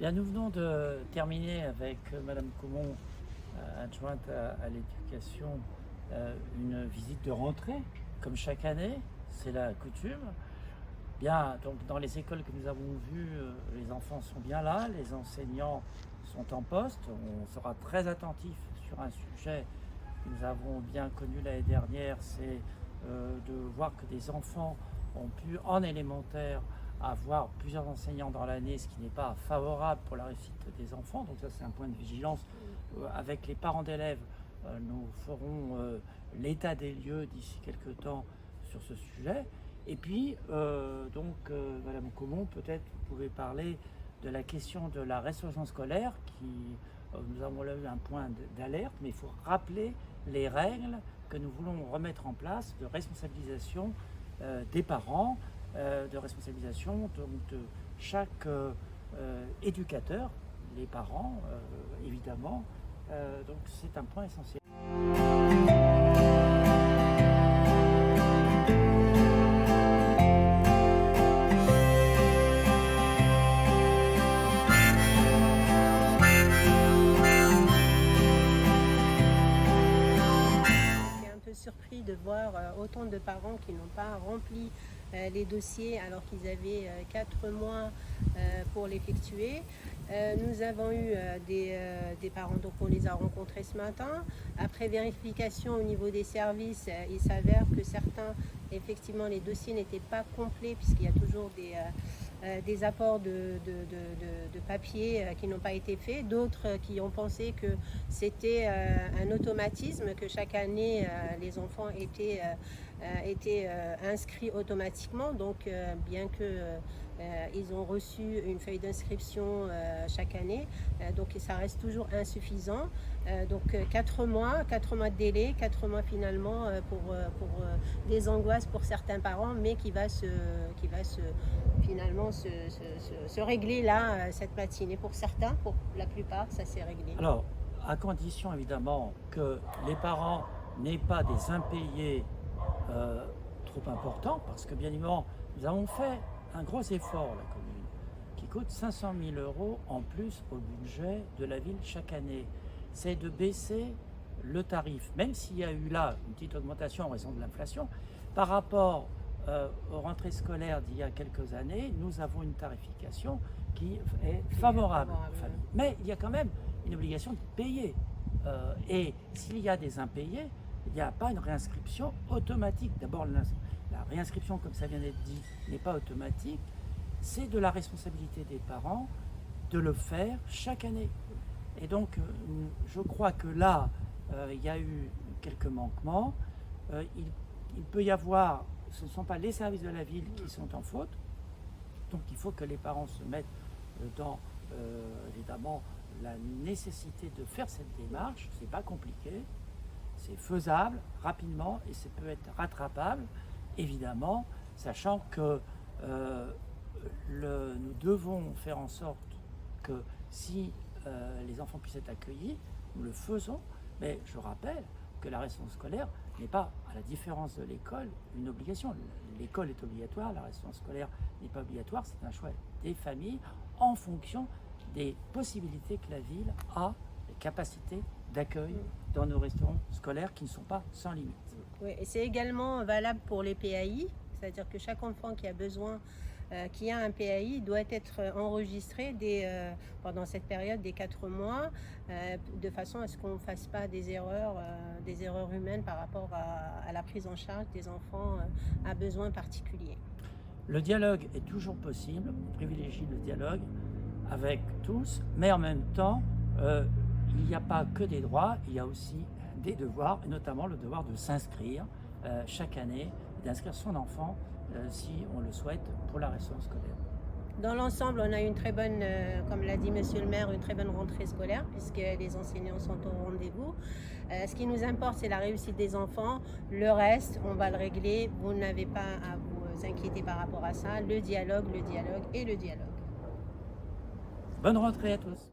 Bien, nous venons de terminer avec Madame Caumont, adjointe à l'éducation, une visite de rentrée, comme chaque année, c'est la coutume. Bien, donc dans les écoles que nous avons vues, les enfants sont bien là, les enseignants sont en poste. On sera très attentif sur un sujet que nous avons bien connu l'année dernière, c'est de voir que des enfants ont pu, en élémentaire, avoir plusieurs enseignants dans l'année, ce qui n'est pas favorable pour la réussite des enfants. Donc ça, c'est un point de vigilance. Avec les parents d'élèves, nous ferons l'état des lieux d'ici quelques temps sur ce sujet. Et puis, Madame Caumont, peut-être vous pouvez parler de la question de la restauration scolaire, nous avons là eu un point d'alerte, mais il faut rappeler les règles que nous voulons remettre en place de responsabilisation des parents, de responsabilisation de chaque éducateur, les parents évidemment. Donc c'est un point essentiel. Surpris de voir autant de parents qui n'ont pas rempli les dossiers alors qu'ils avaient 4 mois pour l'effectuer. Nous avons eu des parents, donc on les a rencontrés ce matin. Après vérification au niveau des services, il s'avère que certains, effectivement, les dossiers n'étaient pas complets puisqu'il y a toujours des apports de papier qui n'ont pas été faits, d'autres qui ont pensé que c'était un automatisme, que chaque année les enfants étaient inscrits automatiquement, donc bien que ils ont reçu une feuille d'inscription chaque année, donc ça reste toujours insuffisant. Donc 4 mois de délai, 4 mois finalement pour des angoisses pour certains parents, mais qui va finalement se régler là cette matinée. Pour certains, pour la plupart, ça s'est réglé. Alors, à condition évidemment que les parents n'aient pas des impayés trop importants, parce que bien évidemment, nous avons fait un gros effort, la commune, qui coûte 500 000 € en plus au budget de la ville chaque année. C'est de baisser le tarif, même s'il y a eu là une petite augmentation en raison de l'inflation, par rapport aux rentrées scolaires d'il y a quelques années, nous avons une tarification qui est favorable aux familles. Mais il y a quand même une obligation de payer. Et s'il y a des impayés, il n'y a pas une réinscription automatique. D'abord, la réinscription, comme ça vient d'être dit, n'est pas automatique. C'est de la responsabilité des parents de le faire chaque année. Et donc, je crois que là, il y a eu quelques manquements. Il peut y avoir, ce ne sont pas les services de la ville qui sont en faute. Donc, il faut que les parents se mettent dans, évidemment, la nécessité de faire cette démarche. C'est pas compliqué. C'est faisable rapidement et ça peut être rattrapable, évidemment, sachant que nous devons faire en sorte que si les enfants puissent être accueillis, nous le faisons, mais je rappelle que la restauration scolaire n'est pas, à la différence de l'école, une obligation. L'école est obligatoire, la restauration scolaire n'est pas obligatoire, c'est un choix des familles en fonction des possibilités que la ville a, les capacités d'accueil dans nos restaurants scolaires qui ne sont pas sans limite. Oui, et c'est également valable pour les PAI, c'est-à-dire que chaque enfant qui a besoin, qui a un PAI, doit être enregistré pendant cette période des 4 mois, de façon à ce qu'on ne fasse pas des erreurs humaines par rapport à la prise en charge des enfants à besoins particuliers. Le dialogue est toujours possible, on privilégie le dialogue avec tous, mais en même temps, il n'y a pas que des droits, il y a aussi des devoirs, et notamment le devoir de s'inscrire chaque année, d'inscrire son enfant si on le souhaite pour la restauration scolaire. Dans l'ensemble, on a une très bonne, comme l'a dit Monsieur le maire, une très bonne rentrée scolaire puisque les enseignants sont au rendez-vous. Ce qui nous importe, c'est la réussite des enfants. Le reste, on va le régler. Vous n'avez pas à vous inquiéter par rapport à ça. Le dialogue et le dialogue. Bonne rentrée à tous.